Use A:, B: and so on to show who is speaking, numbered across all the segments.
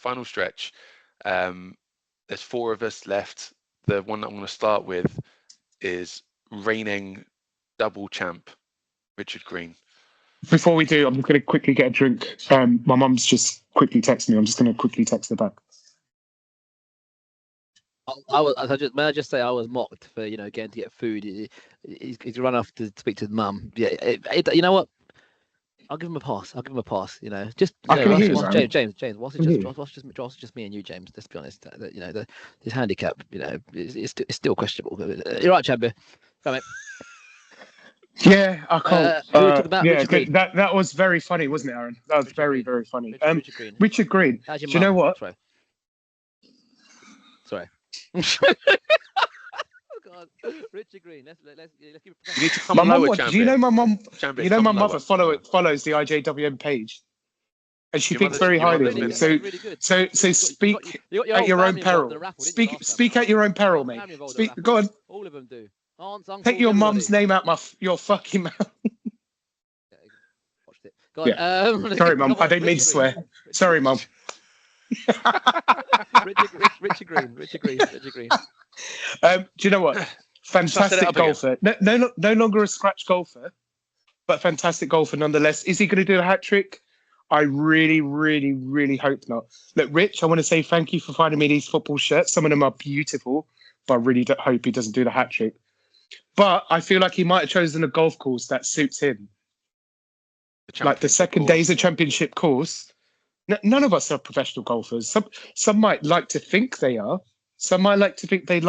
A: final stretch. There's 4 of us left. The one that I'm going to start with is reigning double champ, Richard Green.
B: Before we do, I'm just going to quickly get a drink. My mum's just quickly texted me. I'm just going to quickly text her back.
C: May I just say I was mocked for getting to get food. He's run off to speak to his mum. Yeah, you know what? I'll give him a pass. Just James. Whilst it's just me and you, James. Let's be honest. His handicap, it's still questionable. You're right, Chanbir. Come mate.
B: Yeah, I can't.
C: That
B: was very funny, wasn't it, Aaron? That was very funny.
C: Richard Green.
B: Do you know what?
C: Sorry. Oh God, Richard Green. Let's keep it.
A: You need to come lower, Chanbir.
B: Do you know my mum?
A: Chanbir,
B: you know my mother follows the IJWM page, and she thinks very highly of him. So speak at your own peril. Speak at your own peril, mate. Go on.
C: All of them do.
B: Take your mum's name out your fucking mouth.
C: Watched it. Go on.
B: Yeah. Sorry, mum. I didn't mean to swear. Sorry, mum.
C: Richard Green.
B: Do you know what? Fantastic golfer. No longer a scratch golfer, but fantastic golfer nonetheless. Is he going to do a hat trick? I really, really, really hope not. Look, Rich, I want to say thank you for finding me these football shirts. Some of them are beautiful, but I really hope he doesn't do the hat trick. But I feel like he might have chosen a golf course that suits him. Like the second day's a championship course. None of us are professional golfers. Some might like to think they are. Some might like to think they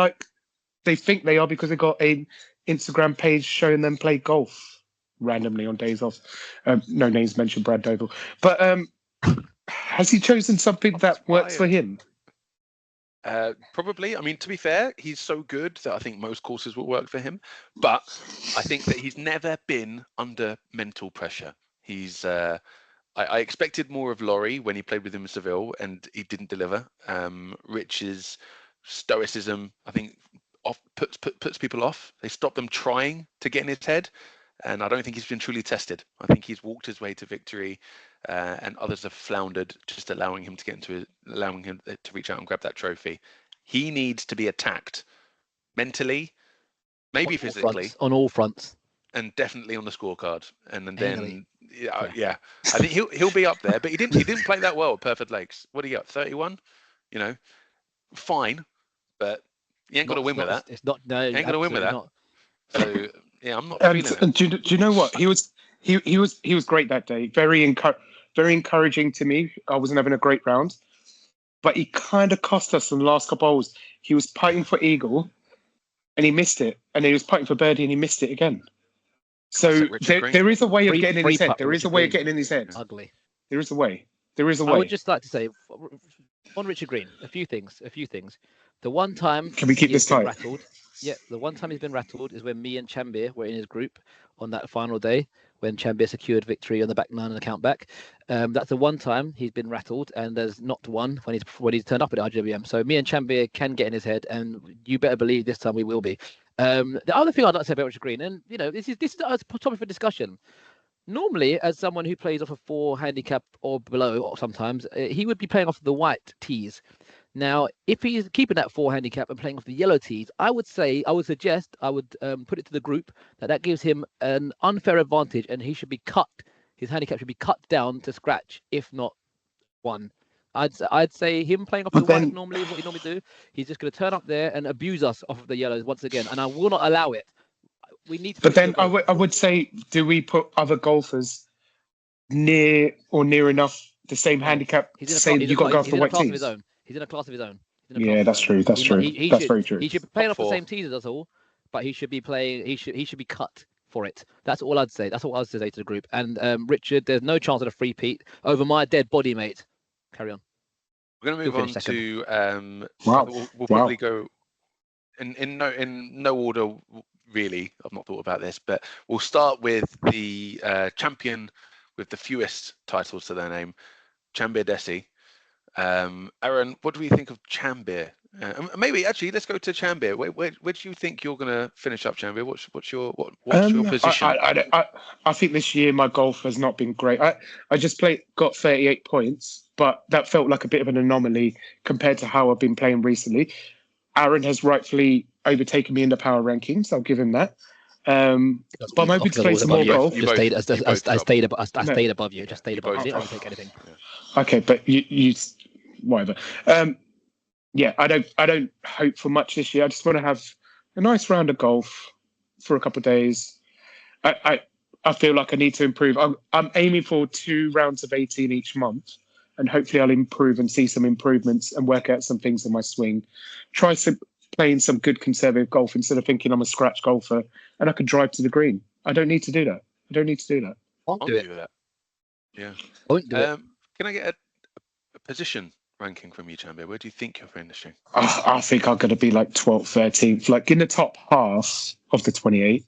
B: think they are because they got an Instagram page showing them play golf randomly on days off. No names mentioned, Brad Doble. But has he chosen something that works for him?
A: Probably. I mean, to be fair, he's so good that I think most courses will work for him. But I think that he's never been under mental pressure. He's. I expected more of Laurie when he played with him in Seville, and he didn't deliver. Rich's stoicism, I think, puts people off. They stop them trying to get in his head, and I don't think he's been truly tested. I think he's walked his way to victory, and others have floundered, just allowing him to reach out and grab that trophy. He needs to be attacked mentally, maybe physically,
C: on all fronts,
A: and definitely on the scorecard. And then I think he'll be up there. But he didn't play that well at Perfect Lakes. What do you got? 31? Fine, but you ain't got to win with that.
C: It's not. No,
A: you ain't got to win with that.
C: Not.
A: So yeah, I'm not feeling it.
B: Do you know what he was great that day. Very encouraging to me. I wasn't having a great round, but he kind of cost us in the last couple of holes. He was putting for eagle, and he missed it, and he was putting for birdie, and he missed it again. So there is a way of getting in his head. There is a way of getting in his head.
C: Ugly.
B: There is a way. I
C: would just like to say on Richard Green a few things. The one time
B: can we keep this tight?
C: The one time he's been rattled is when me and Chanbir were in his group on that final day when Chanbir secured victory on the back nine and the count back. That's the one time he's been rattled, and there's not one when he's turned up at IJWM. So me and Chanbir can get in his head, and you better believe this time we will be. The other thing I'd like to say about Richard Green, and this is a topic for discussion. Normally, as someone who plays off a 4 handicap or below, or sometimes he would be playing off the white tees. Now, if he's keeping that 4 handicap and playing off the yellow tees, I would suggest put it to the group that gives him an unfair advantage, and he should be cut. His handicap should be cut down to scratch, if not 1. I'd say him playing off the white normally is what he normally do. He's just going to turn up there and abuse us off of the yellows once again, and I will not allow it. We need to.
B: But then I would say, do we put other golfers near enough the same handicap to say you got to go off the white tees?
C: He's in a class of his own.
B: Yeah, that's true. That's true. That's very true.
C: He should be playing off the same tees as us all, but he should be playing. He should be cut for it. That's all I'd say. That's what I would say to the group. And Richard, there's no chance of a free-peat over my dead body, mate. Carry on.
A: We're going to move on to. We'll probably go in no order. Really, I've not thought about this, but we'll start with the champion with the fewest titles to their name, Chanbir Dhesi. Aaron, what do we think of Chanbir Maybe actually, let's go to Chanbir. Where do you think you're going to finish up, Chanbir? What's your position?
B: I think this year my golf has not been great. I just got 38 points, but that felt like a bit of an anomaly compared to how I've been playing recently. Aaron has rightfully overtaken me in the power rankings. I'll give him that. But I'm hoping to play some more golf.
C: I stayed above you. Just stayed above you. I didn't overtake anything.
B: Okay, but you whatever. Yeah, I don't hope for much this year. I just want to have a nice round of golf for a couple of days. I feel like I need to improve. I'm aiming for 2 rounds of 18 each month, and hopefully I'll improve and see some improvements and work out some things in my swing. Try playing some good conservative golf instead of thinking I'm a scratch golfer and I can drive to the green. I don't need to do that.
C: I'll do
A: that. Yeah.
C: I won't do it.
A: Can I get a position ranking from you, Chanbir? Where do you think you're finishing?
B: I think I'm going to be like 12th, 13th, like in the top half of the 28.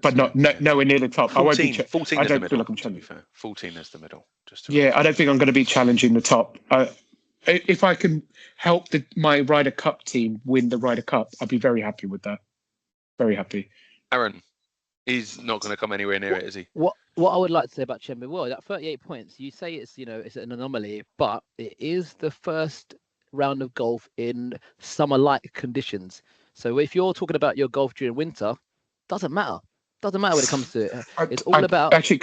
B: But nowhere near the top.
A: 14,
B: I won't be
A: 14
B: I
A: is
B: don't
A: the
B: feel
A: middle,
B: like I'm challenging.
A: 14 is the middle.
B: I don't think I'm going to be challenging the top. If I can help my Ryder Cup team win the Ryder Cup, I'd be very happy with that. Very happy.
A: Aaron, he's not going to come anywhere near it, is he?
C: What I would like to say about Chanbir, well, that 38 points, you say it's an anomaly, but it is the first round of golf in summer-like conditions. So if you're talking about your golf during winter, doesn't matter. Doesn't matter when it comes to it. It's all about.
B: Actually,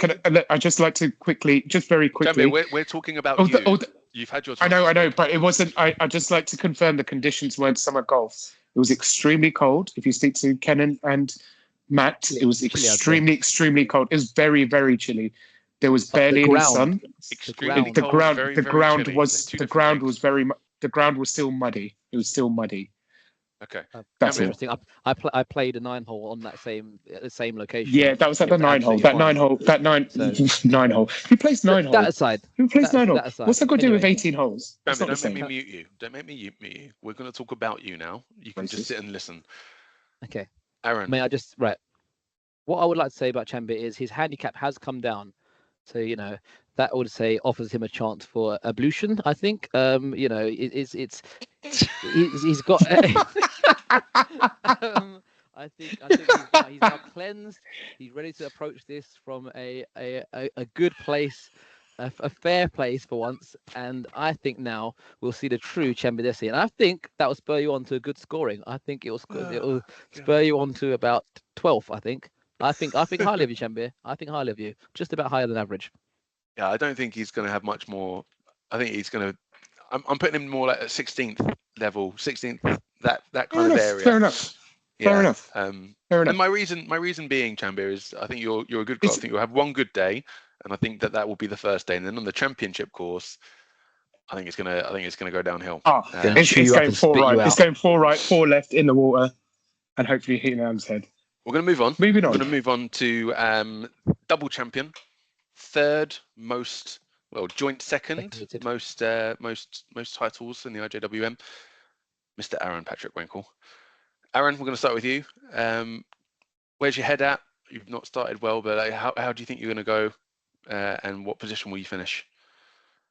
B: I just like to very quickly.
A: Chanbir, we're talking about you. You've had your time.
B: I know, but it wasn't. I just like to confirm the conditions weren't summer golf. It was extremely cold. If you speak to Kenan and Matt, it was extremely cold. It was very, very chilly. There was barely any sun. The ground was still muddy. It was still muddy.
A: Okay,
C: that's interesting. I played a 9-hole on that same location.
B: Yeah, that was at the 9-hole. That 9-hole. Who plays 9-hole?
C: That aside.
B: Who plays 9-hole? What's that got to do with 18 holes?
A: Don't make me mute you. Don't make me mute you. We're going to talk about you now. You can just sit and listen.
C: Okay.
A: Aaron.
C: May I just what I would like to say about Chanbir is his handicap has come down. So, that I would say offers him a chance for ablution, I think. He's got I think he's now cleansed. He's ready to approach this from a good place, a fair place for once. And I think now we'll see the true Chanbir Dhesi. And I think that will spur you on to good scoring. I think it will spur you on to about 12th, I think. I think highly of you, Chanbir. I think highly of you. Just about higher than average.
A: Yeah, I don't think he's going to have much more. I think he's going to. I'm putting him more like at 16th level, 16th, that kind of area.
B: Fair enough.
A: Yeah.
B: Fair enough.
A: And my reason being, Chanbir, is I think you're a good guy. I think you'll have one good day, and I think that will be the first day. And then on the championship course, I think it's gonna go downhill.
B: It's going 4 right. It's going 4 right, 4 left in the water, and hopefully hitting Aaron's head.
A: We're going to move on.
B: We're
A: going to move on to double champion, third most, joint second most titles in the IJWM, Mr. Aaron Patrick Winkle. Aaron, we're going to start with you. Where's your head at? You've not started well, but how do you think you're going to go, and what position will you finish?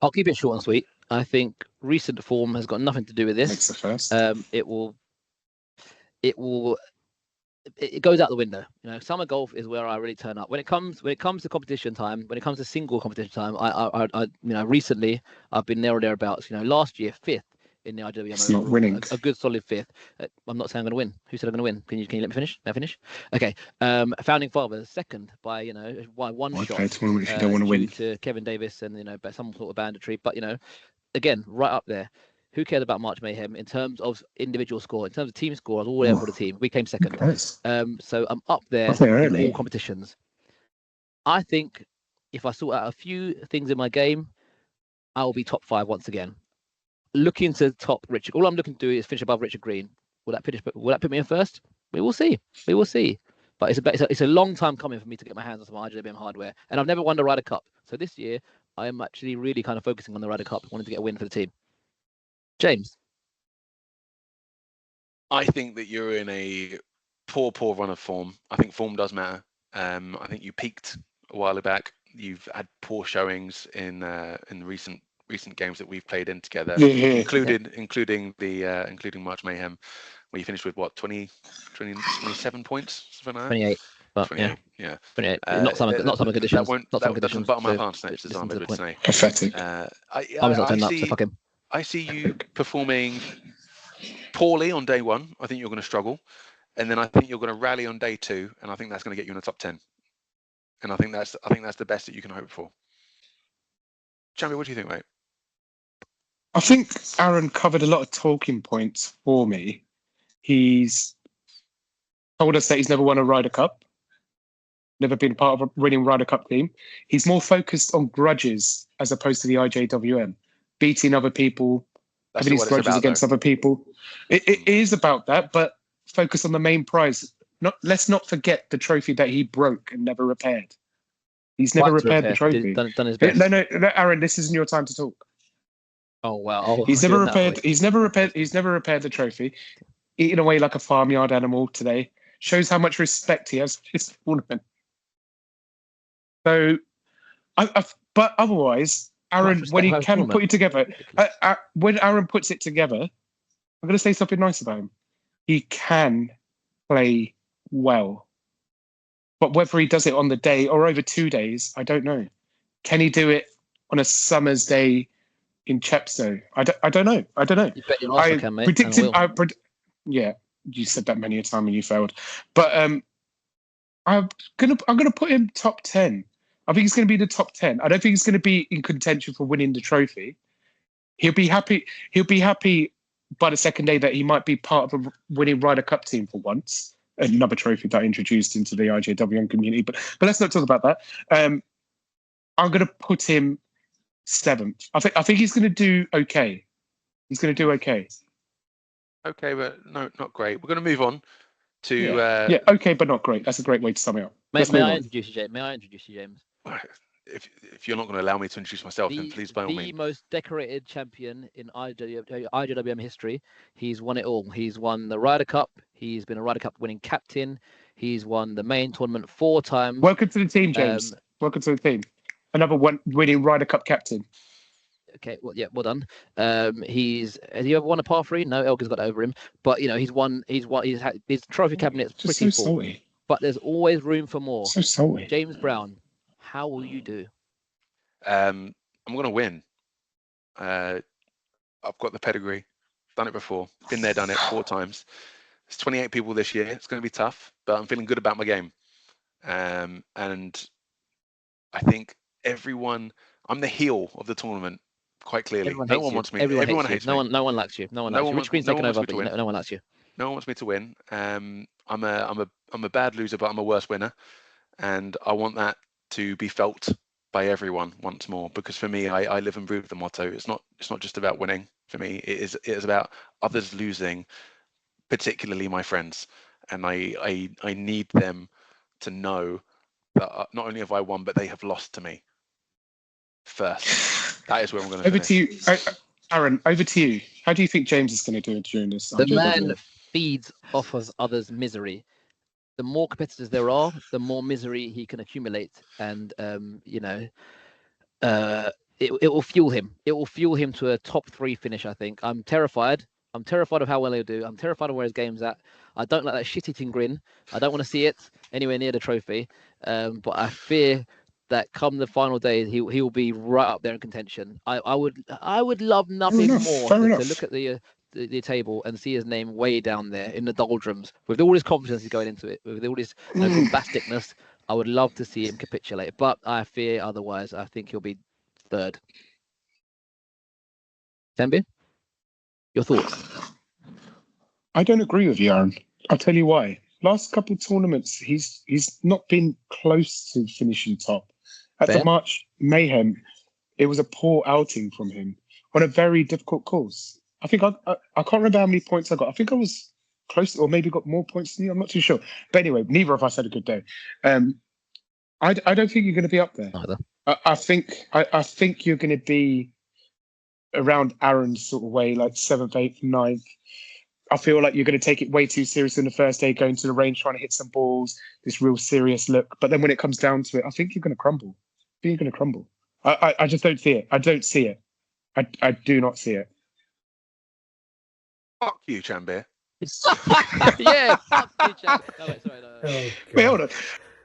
C: I'll keep it short and sweet. I think recent form has got nothing to do with this.
B: Makes the first.
C: It goes out the window. Summer golf is where I really turn up. When it comes to competition time, when it comes to single competition time, I recently I've been there or thereabouts. Last year 5th in the IJWM.
B: It's not winning.
C: A good solid 5th. I'm not saying I'm going to win. Who said I'm going to win? Can you let me finish? May I finish? Okay. Founding father, second by one shot.
B: Okay, it's one which you don't want to win.
C: To Kevin Davis and some sort of banditry, but again, right up there. Who cared about March Mayhem in terms of individual score? In terms of team score, I was all there for the team. We came second. So I'm up there in all competitions. I think if I sort out a few things in my game, I'll be top 5 once again. Looking to top Richard. All I'm looking to do is finish above Richard Green. Will that put me in first? We will see. But it's a long time coming for me to get my hands on some IJWM hardware. And I've never won the Ryder Cup. So this year, I am actually really kind of focusing on the Ryder Cup, wanting to get a win for the team. James.
A: I think that you're in a poor run of form. I think form does matter. I think you peaked a while back. You've had poor showings in recent recent games that we've played in together,
B: Yeah.
A: including March Mayhem, where you finished with what 27 points, something like that.
C: 28. But
A: 28, yeah.
C: 28. Not some conditions.
A: That doesn't bottom my pants next, as Ahmed would say.
B: Pathetic.
C: Ahmed's not turned up, so fuck him.
A: I see you performing poorly on day one. I think you're going to struggle, and then I think you're going to rally on day 2, and I think that's going to get you in the top 10. And I think that's the best that you can hope for. Chanbir, what do you think, mate?
B: I think Aaron covered a lot of talking points for me. He's told us that he's never won a Ryder Cup, never been part of a winning Ryder Cup team. He's more focused on grudges as opposed to the IJWM, beating other people, having these grudges against other people. It is about that, but focus on the main prize. Let's not forget the trophy that he broke and never repaired. He's never repaired the trophy.
C: Done his best.
B: No, Aaron, this isn't your time to talk.
C: Oh wow!
B: He's never repaired the trophy. Eating away like a farmyard animal today shows how much respect he has for this tournament. So, but otherwise, Aaron, when he can put it together, when Aaron puts it together, I'm going to say something nice about him. He can play well, but whether he does it on the day or over 2 days, I don't know. Can he do it on a summer's day in Chepstow? I don't know.
C: You bet your life I can, mate.
B: Yeah, you said that many a time and you failed. But I'm gonna put him top 10. I think he's going to be the top 10. I don't think he's going to be in contention for winning the trophy. He'll be happy. He'll be happy by the second day that he might be part of a winning Ryder Cup team for once. Another trophy that I introduced into the IJWM community. But let's not talk about that. I'm going to put him 7th. I think he's going to do okay. He's going to do okay.
A: Okay, but no, not great. We're going to move on to...
B: okay, but not great. That's a great way to sum it up.
C: May I introduce you, James?
A: If you're not going to allow me to introduce myself, then please by all means.
C: The most decorated champion in IJWM history. He's won it all. He's won the Ryder Cup. He's been a Ryder Cup winning captain. He's won the main tournament 4 times.
B: Welcome to the team, James. Welcome to the team. Another winning Ryder Cup captain.
C: Okay, well done. Has he ever won a par 3? No, Elgin's got over him. But he's had his trophy cabinet's pretty full.
B: Salty.
C: But there's always room for more.
B: So salty.
C: James Brown, how will you do?
A: I'm going to win. I've got the pedigree. Done it before. Been there, done it 4 times. It's 28 people this year. It's going to be tough, but I'm feeling good about my game. And I think I'm the heel of the tournament, quite clearly. No one wants me. Everyone hates me.
C: No one likes you. No one likes you. Rich Green's taken over, but no one likes you.
A: No one wants me to win. I'm a bad loser, but I'm a worse winner, and I want that to be felt by everyone once more. Because for me, I live and breathe the motto. It's not just about winning. For me, it is about others losing, particularly my friends, and I need them to know that not only have I won, but they have lost to me first. That is where I'm going to finish.
B: To you, Aaron. Over to you. How do you think James is going to do during this?
C: The man feeds off of others' misery. The more competitors there are, the more misery he can accumulate, and it will fuel him. It will fuel him to a top 3 finish. I think. I'm terrified. I'm terrified of how well he'll do. I'm terrified of where his game's at. I don't like that shit-eating grin. I don't want to see it anywhere near the trophy. But I fear that come the final day, he will be right up there in contention. I would love nothing more to look at the table and see his name way down there in the doldrums with all his confidence he's going into it, with all his bombasticness. I would love to see him capitulate, but I fear otherwise. I think he'll be 3rd. Chanbir, your thoughts?
B: I don't agree with you, Aaron. I'll tell you why. Last couple of tournaments, he's not been close to finishing top. At the March Mayhem, it was a poor outing from him on a very difficult course. I think I can't remember how many points I got. I think I was close, or maybe got more points than you. I'm not too sure. But anyway, neither of us had a good day. I don't think you're going to be up there. I think you're going to be around Aaron's sort of way, like 7th, 8th, 9th. I feel like you're going to take it way too seriously in the first day, going to the range, trying to hit some balls, this real serious look. But then when it comes down to it, I think you're going to crumble. I think you're going to crumble. I just don't see it. I don't see it. I do not see it.
A: Fuck you, Chanbir.
C: Yeah, fuck you, Chad. No, wait, sorry, no.
D: Oh,
B: Wait, hold on.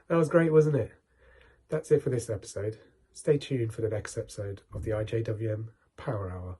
D: That was great, wasn't it? That's it for this episode. Stay tuned for the next episode of the IJWM Power Hour.